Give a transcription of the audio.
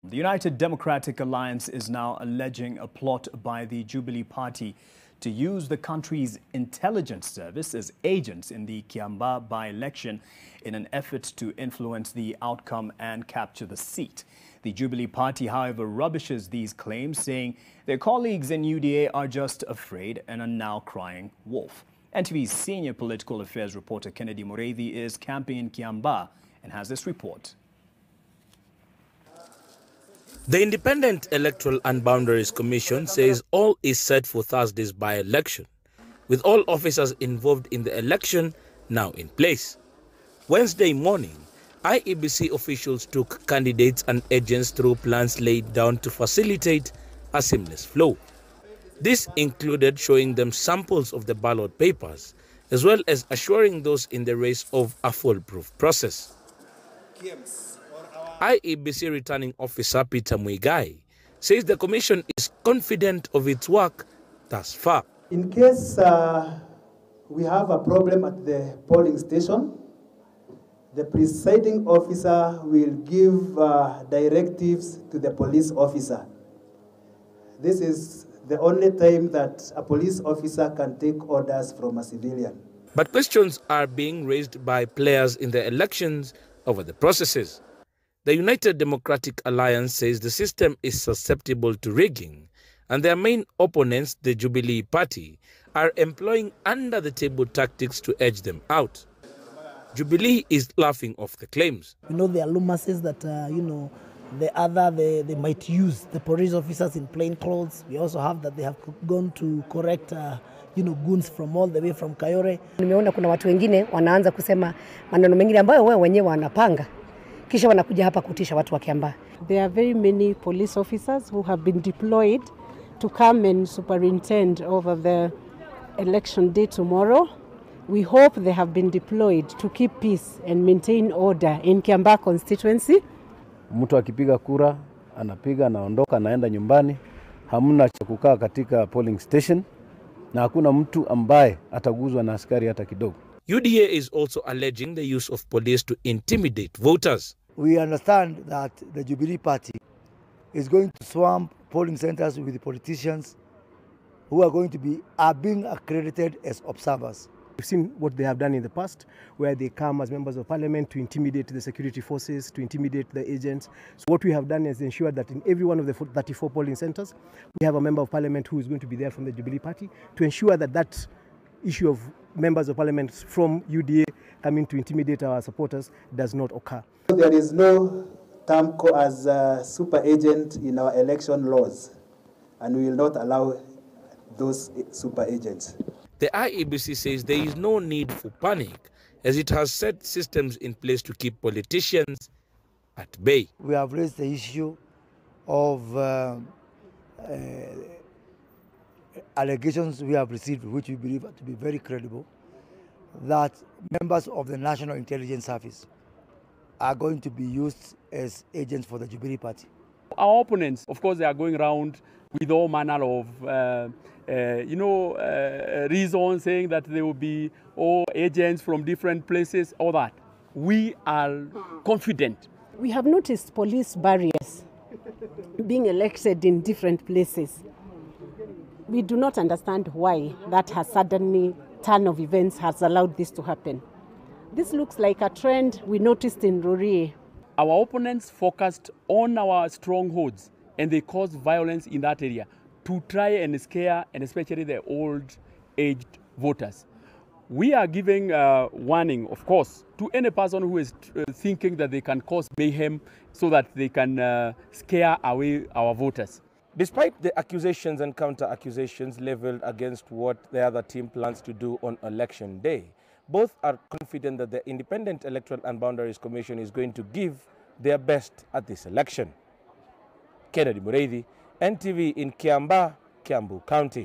The United Democratic Alliance is now alleging a plot by the Jubilee Party to use the country's intelligence service as agents in the Kiambaa by-election in an effort to influence the outcome and capture the seat. The Jubilee Party, however, rubbishes these claims, saying their colleagues in UDA are just afraid and are now crying wolf. NTV's senior political affairs reporter Kennedy Mureithi is camping in Kiambaa and has this report. The Independent Electoral and Boundaries Commission says all is set for Thursday's by-election, with all officers involved in the election now in place. Wednesday morning, IEBC officials took candidates and agents through plans laid down to facilitate a seamless flow. This included showing them samples of the ballot papers, as well as assuring those in the race of a foolproof process. IEBC returning officer Peter Muigai says the commission is confident of its work thus far. In case we have a problem at the polling station, the presiding officer will give directives to the police officer. This is the only time that a police officer can take orders from a civilian. But questions are being raised by players in the elections over the processes. The United Democratic Alliance says the system is susceptible to rigging, and their main opponents, the Jubilee Party, are employing under-the-table tactics to edge them out. Jubilee is laughing off the claims. There are rumors that, they might use the police officers in plain clothes. We also have that they have gone to correct, goons from all the way from Kayore. Nimeona kuna watu wengine wanaanza kusema maneno mengine ambayo wao wenyewe wanapanga. Kisha wanakuja hapa kutisha watu wa Kiambaa. There are very many police officers who have been deployed to come and superintend over the election day tomorrow. We hope they have been deployed to keep peace and maintain order in Kiambaa constituency. Mtu akipiga kura, anapiga, anaondoka, anaenda nyumbani. Hamna cha kukaa katika polling station na hakuna mtu ambaye ataguzwa na askari hata kidogo. UDA is also alleging the use of police to intimidate voters. We understand that the Jubilee Party is going to swamp polling centers with politicians who are being accredited as observers. We've seen what they have done in the past, where they come as members of parliament to intimidate the security forces, to intimidate the agents. So what we have done is ensure that in every one of the 34 polling centers, we have a member of parliament who is going to be there from the Jubilee Party to ensure that that issue of members of parliament from UDA coming to intimidate our supporters does not occur. There is no term as a super agent in our election laws, and we will not allow those super agents. The IEBC says there is no need for panic, as it has set systems in place to keep politicians at bay. We have raised the issue of allegations we have received, which we believe to be very credible, that members of the National Intelligence Service are going to be used as agents for the Jubilee Party. Our opponents, of course, they are going around with all manner of reasons, saying that they will be all agents from different places, all that. We are confident. We have noticed police barriers being erected in different places. We do not understand why that has suddenly turn of events has allowed this to happen. This looks like a trend we noticed in Rurii. Our opponents focused on our strongholds and they caused violence in that area to try and scare, and especially the old-aged voters. We are giving warning, of course, to any person who is thinking that they can cause mayhem so that they can scare away our voters. Despite the accusations and counter-accusations leveled against what the other team plans to do on election day, both are confident that the Independent Electoral and Boundaries Commission is going to give their best at this election. Kennedy Mureithi, NTV in Kiambaa, Kiambu County.